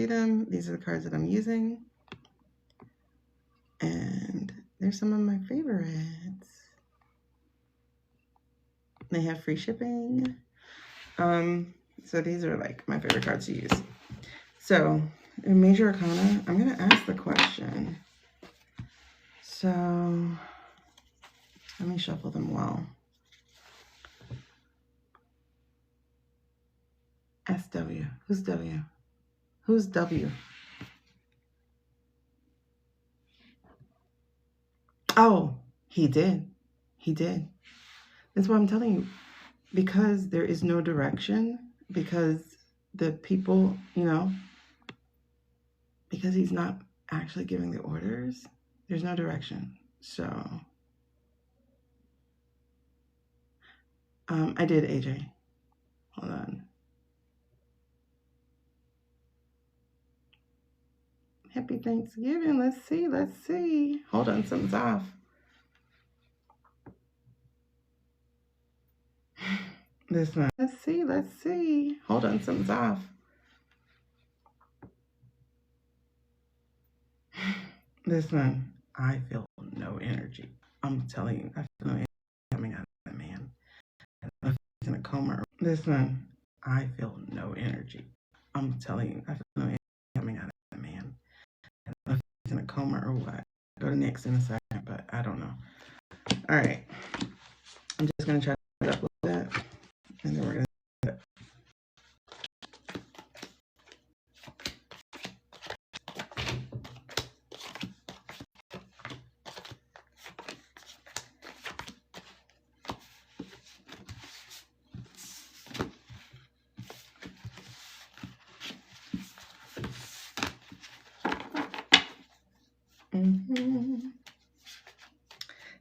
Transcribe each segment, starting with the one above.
them. These are the cards that I'm using. And there's some of my favorites. They have free shipping. So these are like my favorite cards to use. So in Major Arcana, I'm going to ask the question. So let me shuffle them well. SW. Who's W? Who's W? Oh, he did. He did. That's why I'm telling you. Because there is no direction. Because the people, you know, because he's not actually giving the orders, there's no direction. So, I did, AJ. Hold on. Happy Thanksgiving. Let's see. Let's see. Hold on. Something's off. This one. Let's see. Let's see. Hold on. Something's off. This one. I feel no energy. I'm telling you. I feel no energy coming out of that man. If he's in a coma. This one. I feel no energy. I'm telling you. I feel no energy coming out of that man. If he's in a coma or what. Go to next in a second, but I don't know. All right. I'm just going to try to upload that. And then we're going to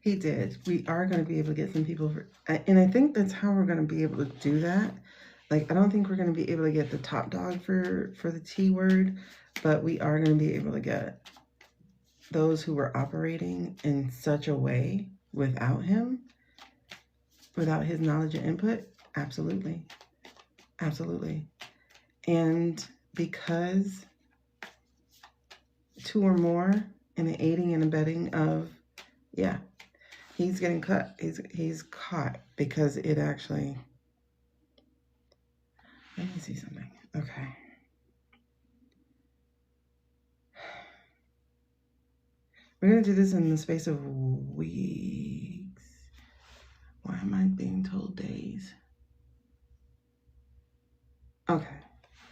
He did. We are going to be able to get some people, and I think that's how we're going to be able to do that. Like, I don't think we're going to be able to get the top dog for the T word, but we are going to be able to get those who were operating in such a way without him, without his knowledge and input. Absolutely. Absolutely. And because 2 or more in the aiding and abetting of, yeah, he's getting cut. He's caught because it actually, let me see something. Okay. We're going to do this in the space of weeks. Why am I being told days? Okay.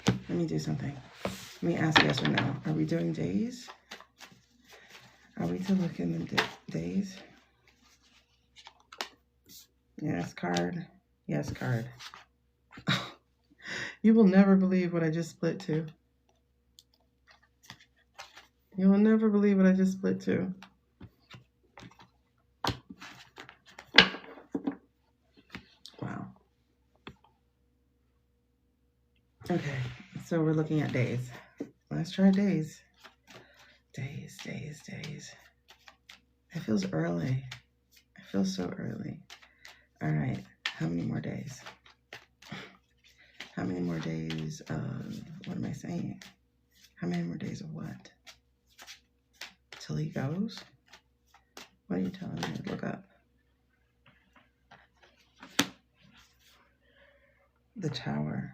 Let me do something. Let me ask yes or no. Are we doing days? Are we to look in the days? Yes, card. Yes, card. You will never believe what I just split to. You will never believe what I just split to. Wow. Okay, so we're looking at days. Let's try days. Days. It feels early. It feels so early. All right, how many more days? How many more days of, what am I saying? How many more days of what? Till he goes? What are you telling me to look up? The Tower,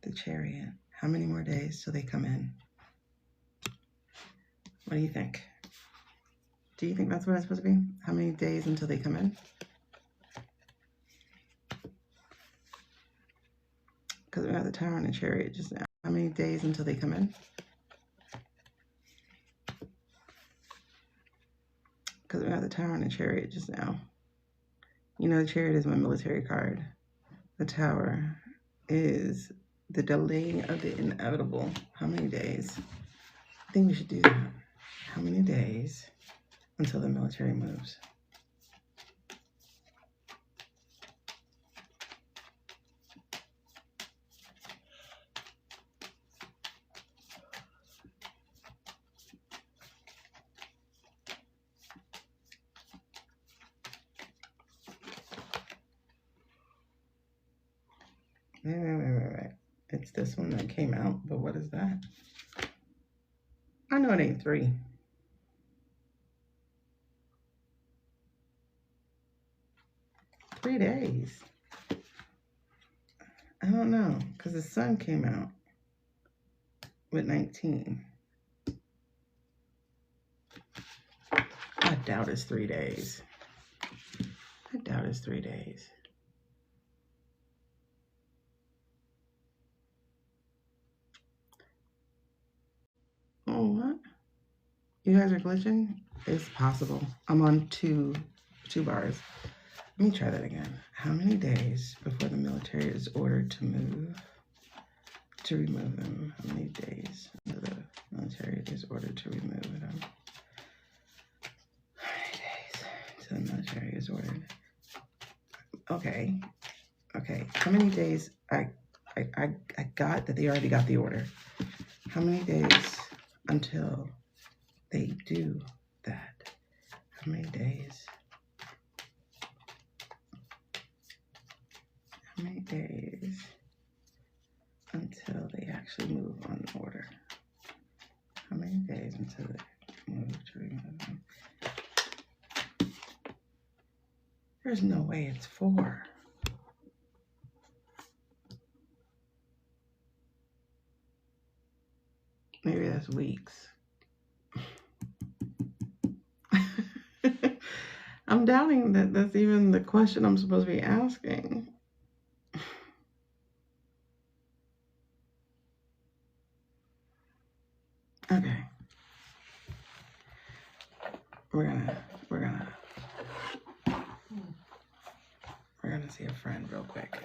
the Chariot. How many more days till they come in? What do you think? Do you think that's what it's supposed to be? How many days until they come in? Because we have the Tower and the Chariot just now. How many days until they come in? Because we have the Tower and the Chariot just now. You know, the Chariot is my military card. The Tower is the delaying of the inevitable. How many days? I think we should do that. How many days until the military moves? Wait. It's this one that came out, but what is that? know it ain't 3. Three days. I don't know, because the sun came out with 19. I doubt it's 3 days. I doubt it's 3 days. Oh, what? You guys are glitching? It's possible. I'm on two bars. Let me try that again. How many days before the military is ordered to remove them? How many days until the military is ordered to remove them? How many days until the military is ordered? Okay. How many days? I got that they already got the order. How many days until they do that? How many days? How many days until they actually move on the order? How many days until they move to remove them? There's no way it's 4. Maybe that's weeks. I'm doubting that that's even the question I'm supposed to be asking. Okay. We're gonna see a friend real quick.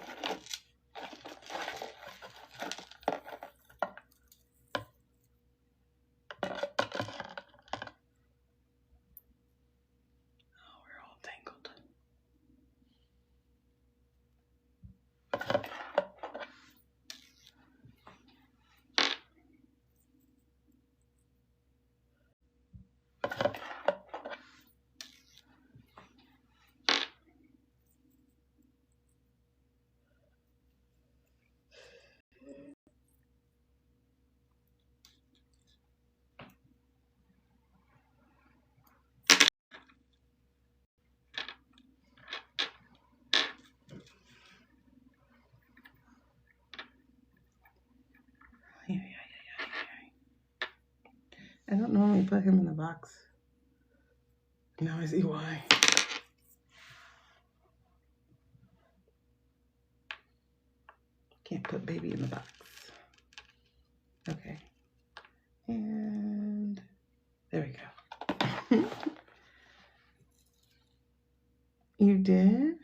I don't normally put him in the box. Now I see why. Can't put baby in the box. Okay. And there we go. You did?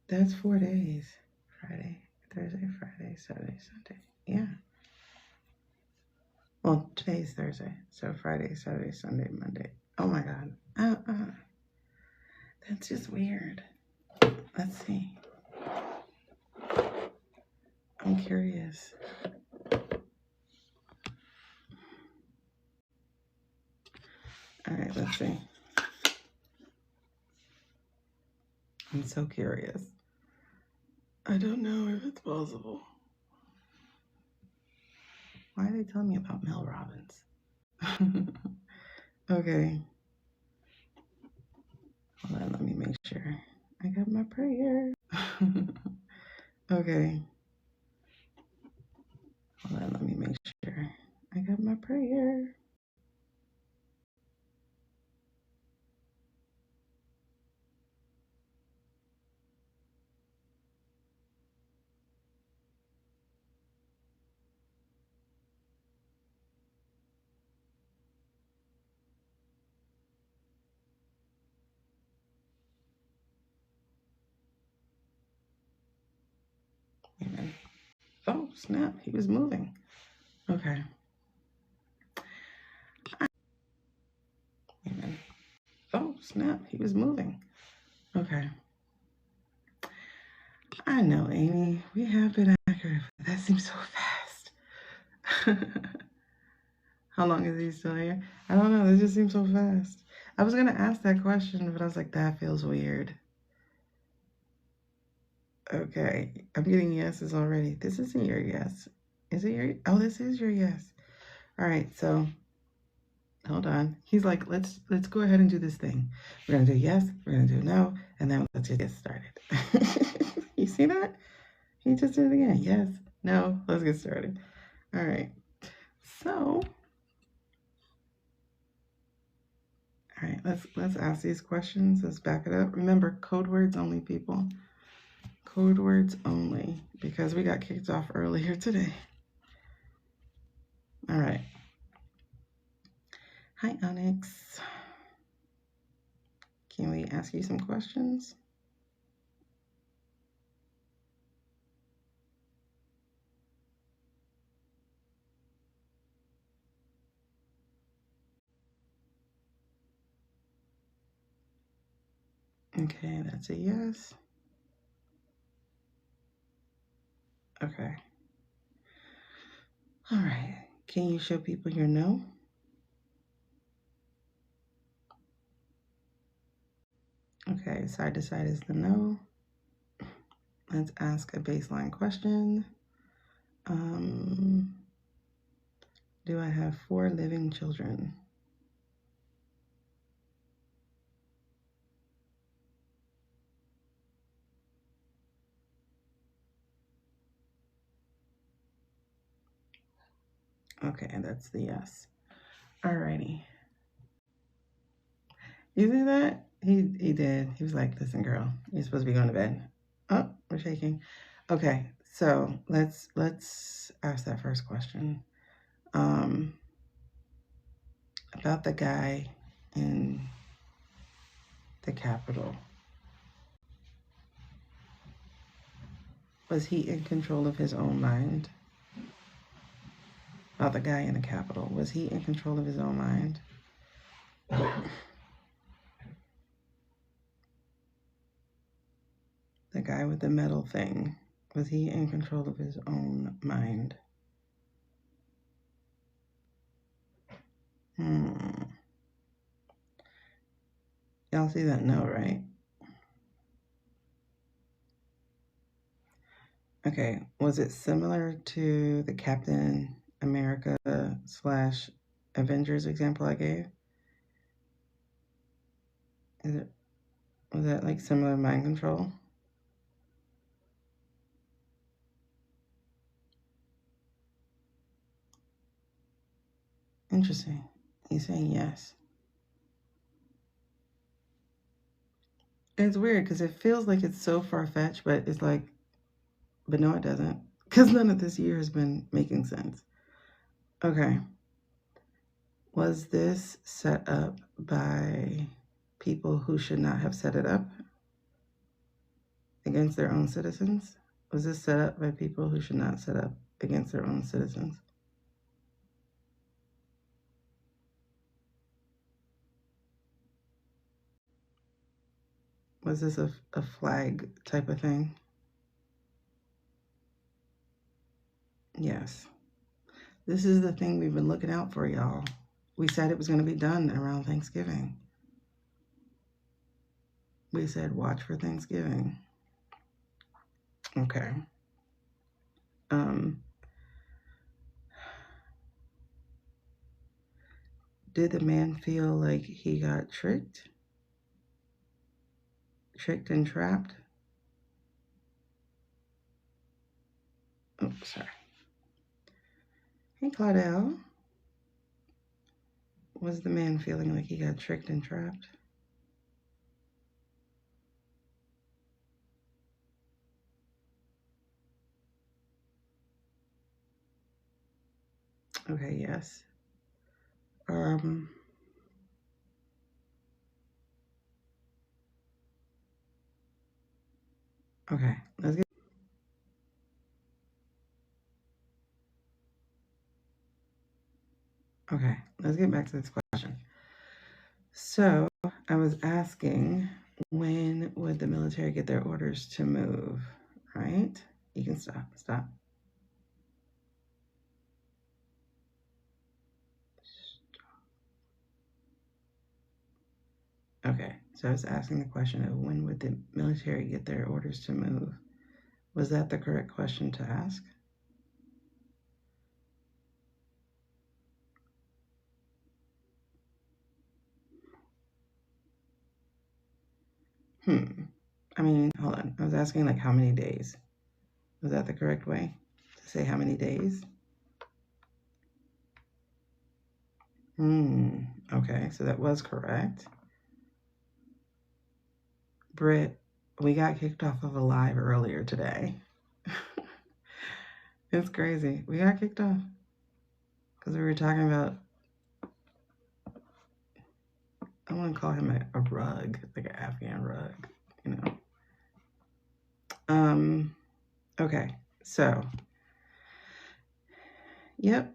That's 4 days. Friday, Thursday, Friday, Saturday, Sunday. Yeah. Well, today's Thursday. So Friday, Saturday, Sunday, Monday. Oh my God. That's just weird. Let's see. I'm curious. All right, let's see. I'm so curious. I don't know if it's possible. Why are they telling me about Mel Robbins? Okay. Hold on, let me make sure. I got my prayer. Okay. Hold on, let me make sure. I got my prayer. Amen. Oh, snap. He was moving. Okay. Amen. Oh, snap. He was moving. Okay. I know, Amy. We have been accurate, but that seems so fast. How long is he still here? I don't know. This just seems so fast. I was going to ask that question, but I was like, that feels weird. Okay. I'm getting yeses already. This isn't your yes. Is it your? Oh, this is your yes. All right, so hold on. He's like, let's go ahead and do this thing. We're gonna do yes, we're gonna do no, and then let's just get started. You see that? He just did it again. Yes, no, let's get started. All right. So, all right, let's ask these questions. Let's back it up. Remember, code words only, people. Code words only, because we got kicked off earlier today. All right. Hi, Onyx. Can we ask you some questions? Okay, that's a yes. Okay. All right. Can you show people your no? Okay, side to side is the no. Let's ask a baseline question. Do I have 4 living children? Okay, that's the yes. Alrighty. You see that? He did. He was like, listen, girl, you're supposed to be going to bed. Oh, we're shaking. Okay, so let's ask that first question. About the guy in the Capitol. Was he in control of his own mind? About the guy in the Capitol. Was he in control of his own mind? The guy with the metal thing. Was he in control of his own mind? Y'all see that? No, right? Okay. Was it similar to the Captain America / Avengers example I gave? Was that like similar mind control? Interesting. He's saying yes. It's weird because it feels like it's so far-fetched, but it's like, but no, it doesn't. Because none of this year has been making sense. Okay. Was this set up by people who should not have set it up against their own citizens? Was this set up by people who should not set up against their own citizens? Was this a flag type of thing? Yes. This is the thing we've been looking out for, y'all. We said it was going to be done around Thanksgiving. We said watch for Thanksgiving. Okay. Did the man feel like he got tricked and trapped? Oh, sorry. Hey, Claudel. Was the man feeling like he got tricked and trapped? Okay, yes. Okay, let's get back to this question. So I was asking, when would the military get their orders to move? Right? You can stop. Okay, so I was asking the question of when would the military get their orders to move? Was that the correct question to ask? I mean, hold on. I was asking like how many days. Was that the correct way to say how many days? Okay, so that was correct. Britt, we got kicked off of a live earlier today. It's crazy. We got kicked off because we were talking about, I want to call him a rug, like an Afghan rug, you know. Okay, so, yep.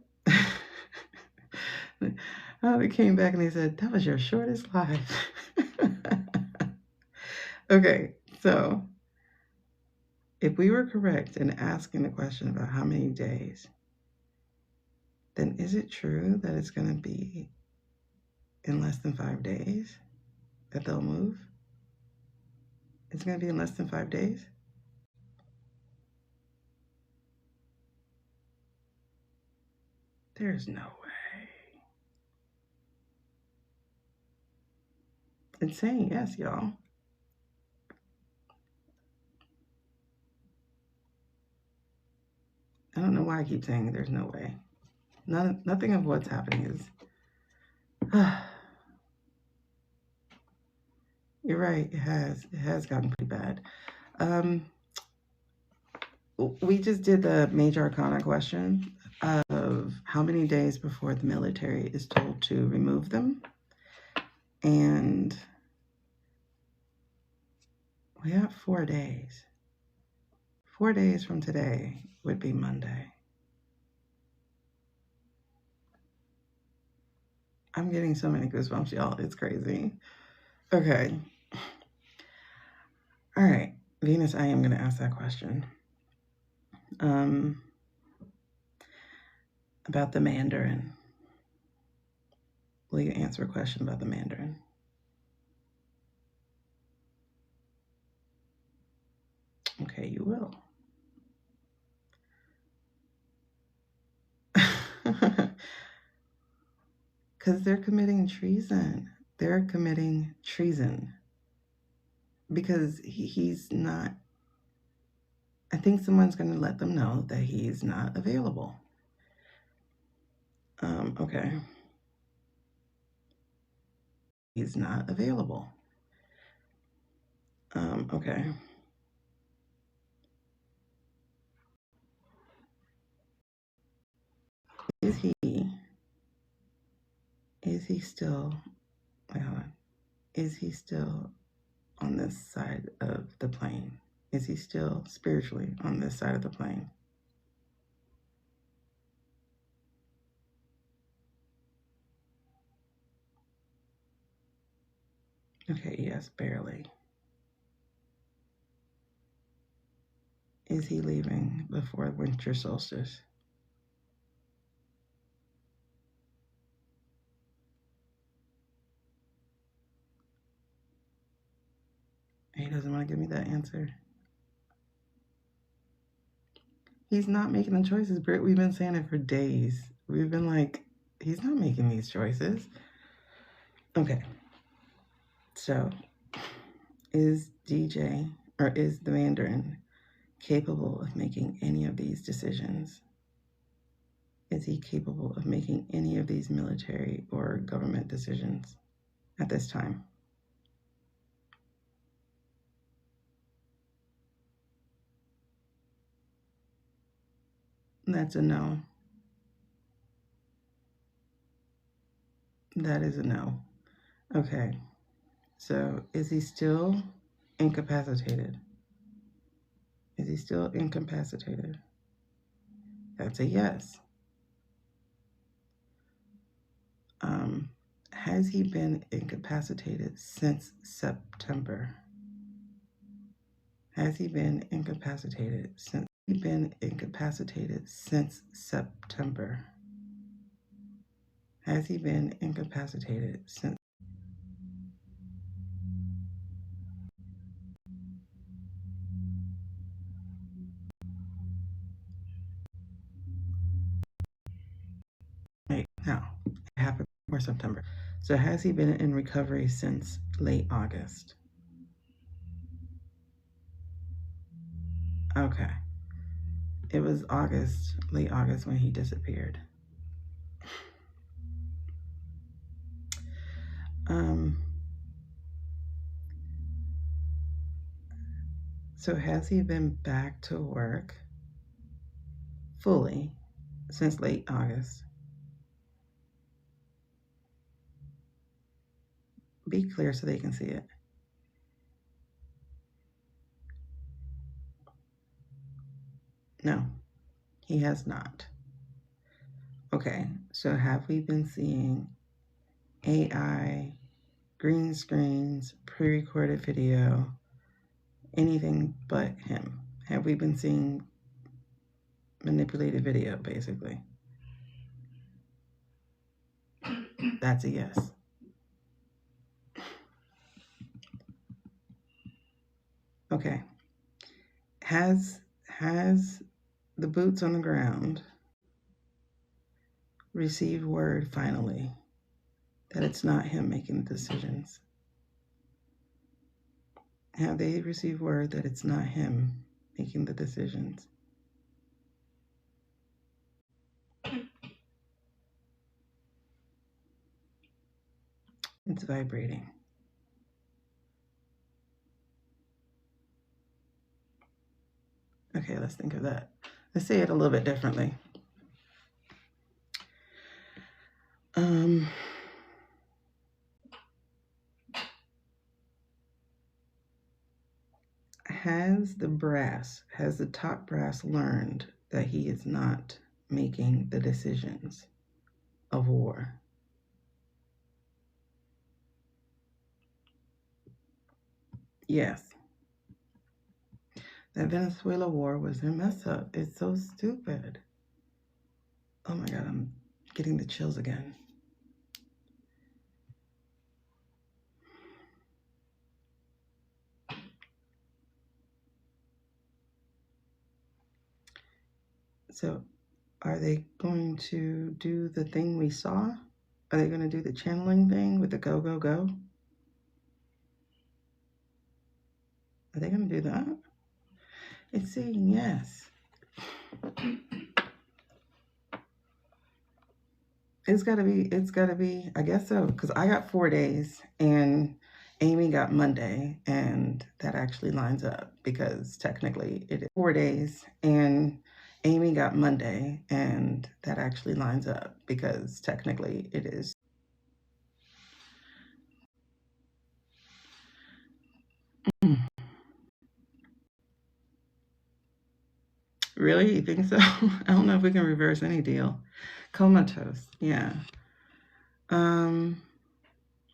They came back and they said, that was your shortest live. Okay, so if we were correct in asking the question about how many days, then is it true that it's going to be in less than 5 days that they'll move? It's going to be in less than 5 days? There's no way. It's saying yes, y'all. I don't know why I keep saying there's no way. Nothing of what's happening is... You're right, it has gotten pretty bad. We just did the major arcana question of how many days before the military is told to remove them. And we have 4 days. 4 days from today would be Monday. I'm getting so many goosebumps, y'all. It's crazy. Okay. All right. Venus, I am going to ask that question. About the Mandarin. Will you answer a question about the Mandarin? Okay, you will. Because they're committing treason. They're committing treason. Because he's not... I think someone's going to let them know that he's not available. Okay. He's not available. Okay. Is he still... Wait, hold on. Is he still on this side of the plane? Is he still spiritually on this side of the plane? Okay, yes, barely. Is he leaving before winter solstice? He doesn't want to give me that answer. He's not making the choices, Britt. We've been saying it for days. We've been like, he's not making these choices. Okay. So, is DJ, or is the Mandarin capable of making any of these decisions? Is he capable of making any of these military or government decisions at this time? That's a no. That is a no. Okay. So, is he still incapacitated? Is he still incapacitated? That's a yes. Has he been incapacitated since September? Has he been incapacitated since September? Has he been incapacitated since... Wait, no, it happened before September. So has he been in recovery since late August? Okay. It was August, late August, when he disappeared. So has he been back to work fully since late August? Be clear so they can see it. No, he has not. Okay, so have we been seeing AI, green screens, pre-recorded video, anything but him? Have we been seeing manipulated video, basically? That's a yes. Okay. Has the boots on the ground received word finally that it's not him making the decisions? Have they received word that it's not him making the decisions? It's vibrating. Okay, let's think of that. Let's say it a little bit differently. Has the top brass learned that he is not making the decisions of war? Yes. That Venezuela war was a mess up. It's so stupid. Oh my God, I'm getting the chills again. So, are they going to do the thing we saw? Are they going to do the channeling thing with the go, go, go? Are they going to do that? It's saying yes. It's gotta be, I guess so, because I got 4 days and Amy got Monday, and that actually lines up because technically it is 4 days and Amy got Monday, and that actually lines up because technically it is. Really? You think so? I don't know if we can reverse any deal. Comatose, yeah.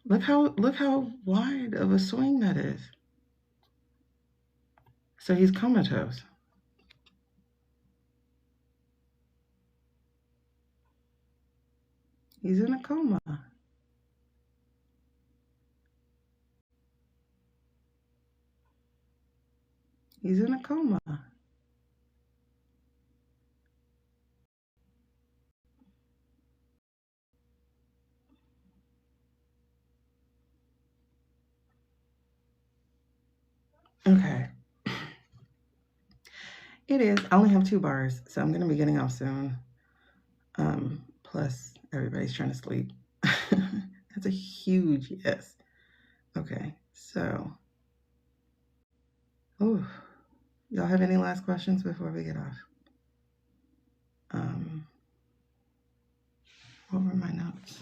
Look how wide of a swing that is. So he's comatose. He's in a coma. He's in a coma. Okay. It is. I only have 2 bars, so I'm going to be getting off soon. Plus, everybody's trying to sleep. That's a huge yes. Okay, so, oh, y'all have any last questions before we get off? What were my notes?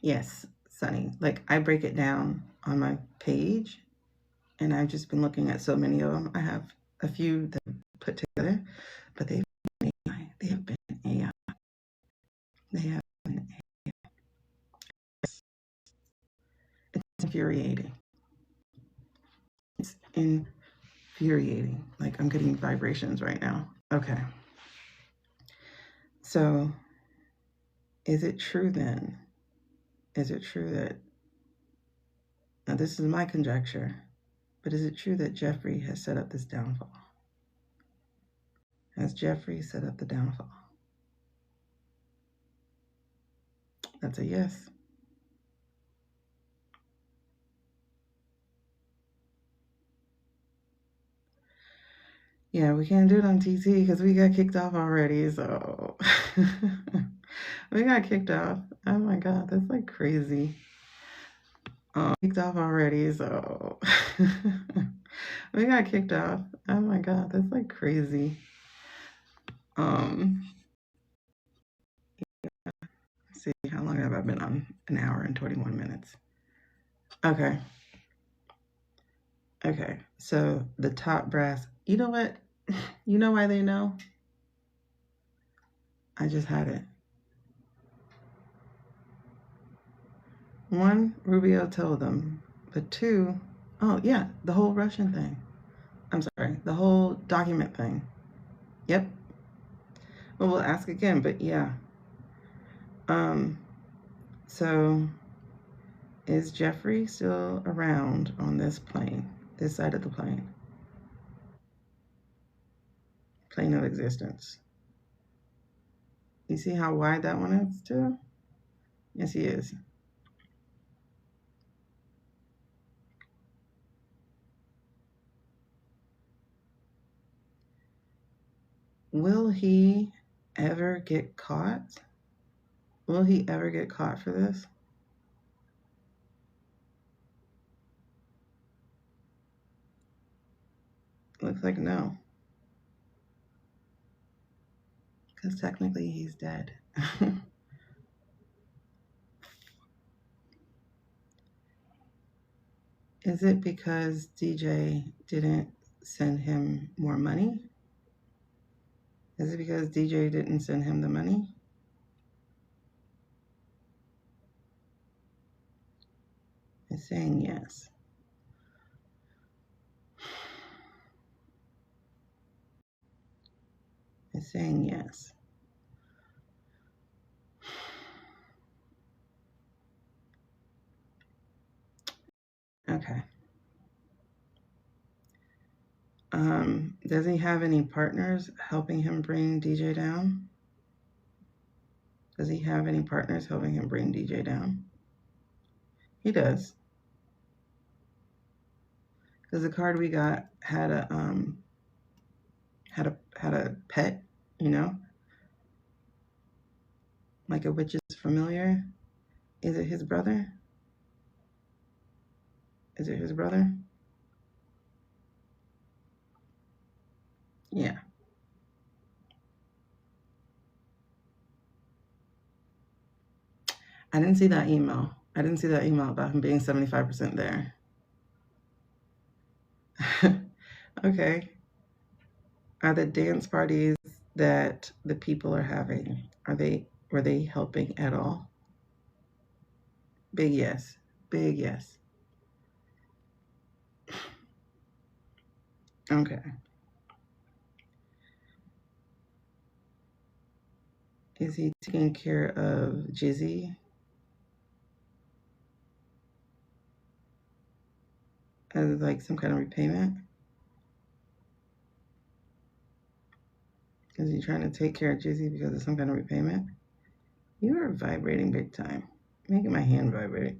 Yes, Sunny. Like, I break it down on my page, and I've just been looking at so many of them. I have a few that I put together, but they've been AI. They have been AI. They have been AI. It's infuriating. It's infuriating. Like, I'm getting vibrations right now. Okay. So, is it true then? Is it true that, now this is my conjecture, but is it true that Jeffrey has set up this downfall? Has Jeffrey set up the downfall? That's a yes. Yeah, we can't do it on TT because we got kicked off already. So we got kicked off. Oh my God, that's like crazy. Kicked off already. So we got kicked off. Oh my God, that's like crazy. Let's see, how long have I been on? An hour and 21 minutes. Okay. Okay. So the top brass. You know what? You know why they know? I just had it. One, Rubio told them. But two, oh yeah, the whole Russian thing. I'm sorry, the whole document thing. Yep. Well, we'll ask again, but yeah. So is Jeffrey still around on this plane, this side of the plane of existence? You see how wide that one is too? Yes, he is. Will he ever get caught? Will he ever get caught for this? Looks like no. Because technically he's dead. Is it because DJ didn't send him more money? Is it because DJ didn't send him the money? It's saying yes. It's saying yes. Okay. Does he have any partners helping him bring DJ down? Does he have any partners helping him bring DJ down? He does. Because the card we got had a pet, you know, like a witch's familiar. Is it his brother? Is it his brother? Yeah. I didn't see that email. I didn't see that email about him being 75% there. Okay. Are the dance parties that the people are having, were they helping at all? Big yes. Big yes. Okay. Is he taking care of Jizzy as like some kind of repayment? Is he trying to take care of Jizzy because of some kind of repayment? You are vibrating big time. Making my hand vibrate.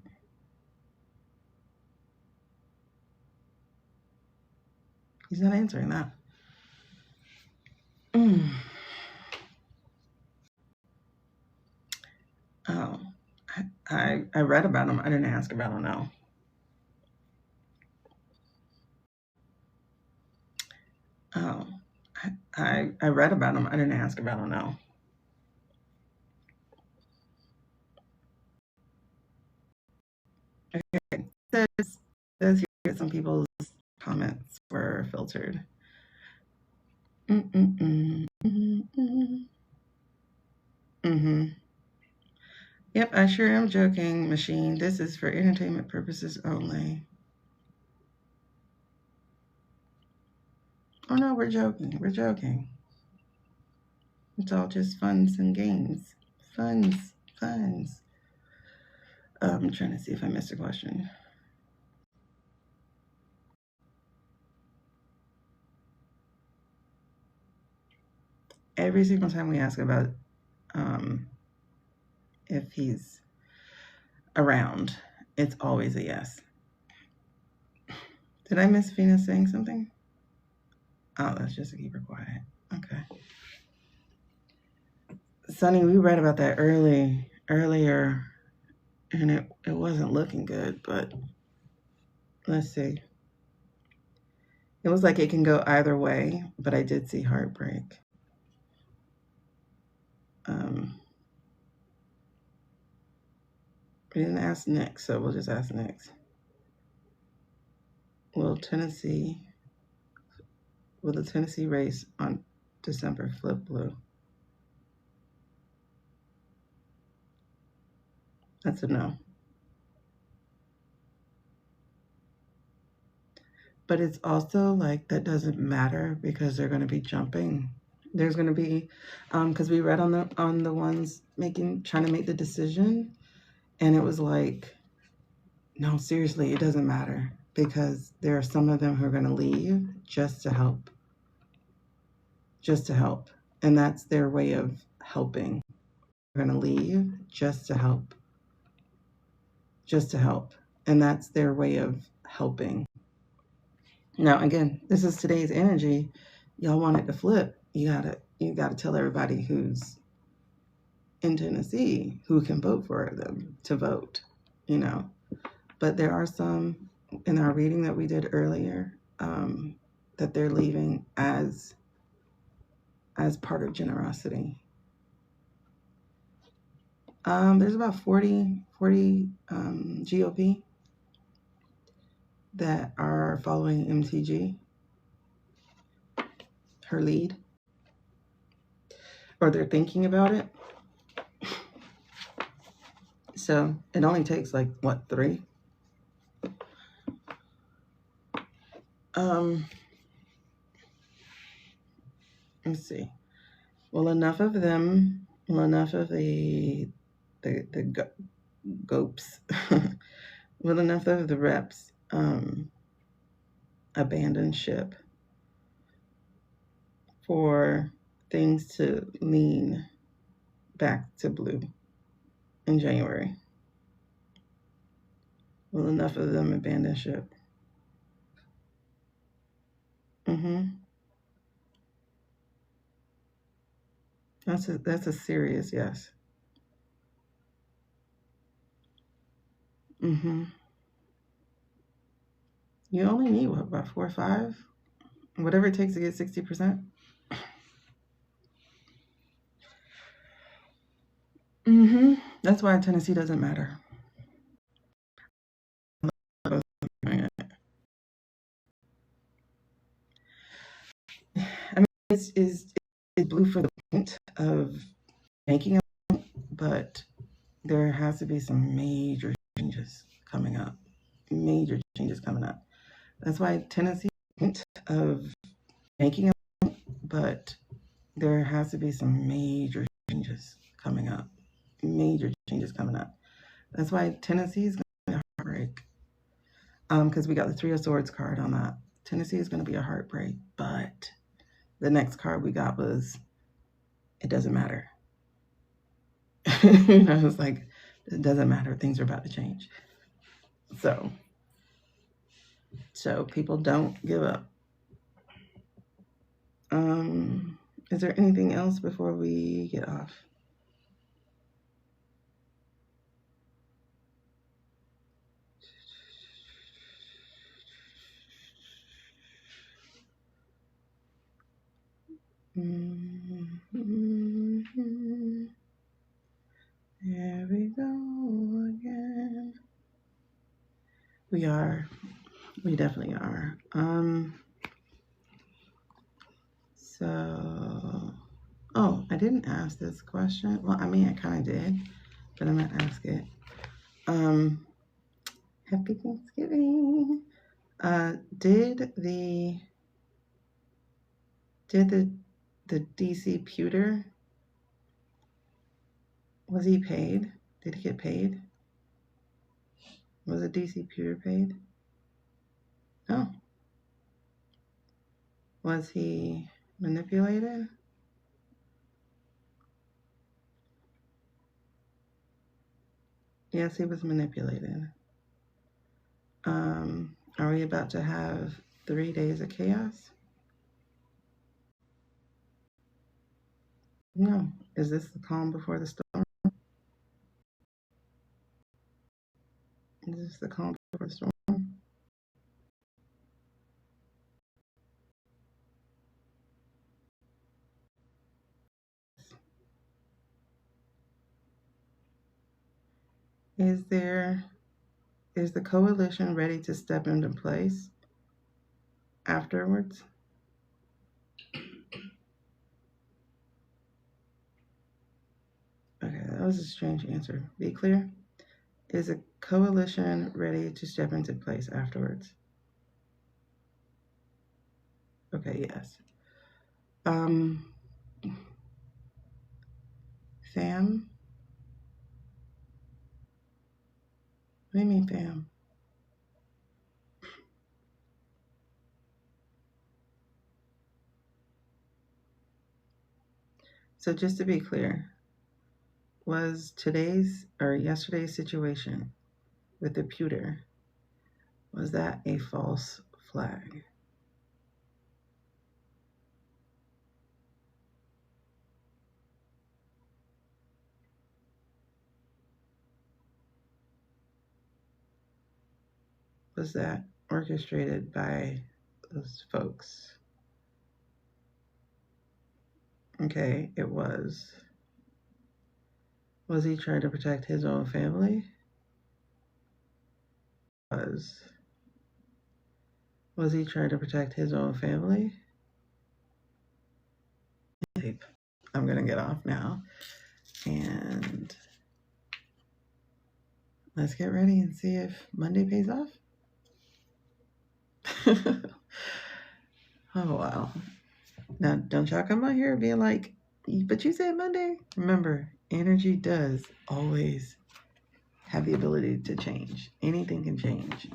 He's not answering that. Oh, I read about him. I didn't ask about him, no. Oh, I read about him. I didn't ask about him, no. Okay. Says here some people's comments were filtered. Yep, I sure am joking, machine. This is for entertainment purposes only. Oh no, we're joking. We're joking. It's all just funs and games. Funs. I'm trying to see if I missed a question. every single time we ask about if he's around, it's always a yes. Did I miss Venus saying something? Oh, that's just to keep her quiet. Okay. Sunny, we read about that earlier, and it wasn't looking good, but let's see. It was like it can go either way, but I did see heartbreak. We didn't ask next, so we'll just ask next. Will the Tennessee race on December flip blue? That's a no. But it's also like that doesn't matter because they're going to be jumping. There's going to be, because we read on the ones trying to make the decision, and it was like, no, seriously, it doesn't matter because there are some of them who are going to leave just to help, and that's their way of helping. They're going to leave just to help, and that's their way of helping. Now, again, this is today's energy. Y'all want it to flip. You gotta tell everybody who's in Tennessee who can vote for them to vote, But there are some in our reading that we did earlier that they're leaving as part of generosity. There's about 40 GOP that are following MTG, her lead, or they're thinking about it. So it only takes 3? Let's see. Well, enough of the gopes, well, enough of the reps abandon ship for things to lean back to blue in January. Will enough of them abandon ship? That's a serious yes. You only need about 4 or 5, whatever it takes to get 60%. That's why Tennessee doesn't matter. I mean, it's blue for the point of making a point, but there has to be some major changes coming up. That's why Tennessee of making a point, but there has to be some major changes coming up. That's why Tennessee is going to be a heartbreak. Because we got the 3 of Swords card on that. Tennessee is going to be a heartbreak, but the next card we got was, it doesn't matter. It's like, it doesn't matter. Things are about to change. So people don't give up. Is there anything else before we get off? Here we go again. We definitely are. I didn't ask this question. Well, I mean, I kind of did, but I'm gonna ask it. Happy Thanksgiving. Did the DC pewter, was he paid? Did he get paid? Was the DC pewter paid? No. Was he manipulated? Yes, he was manipulated. Are we about to have 3 days of chaos? No. Is this the calm before the storm? Is this the calm before the storm? Is the coalition ready to step into place afterwards? Okay, that was a strange answer. Be clear. Is a coalition ready to step into place afterwards? Okay, yes. Fam? What do you mean, fam? So just to be clear, was today's or yesterday's situation with the pewter, was that a false flag? Was that orchestrated by those folks? Okay, it was. Was he trying to protect his own family? Was he trying to protect his own family? I'm gonna get off now and let's get ready and see if Monday pays off. Oh wow. Now don't y'all come out here being like, but you said Monday. Remember, energy does always have the ability to change. Anything can change.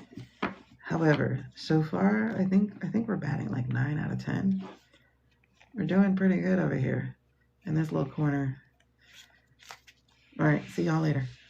However, so far I think we're batting like 9 out of 10. We're doing pretty good over here in this little corner. All right, see y'all later.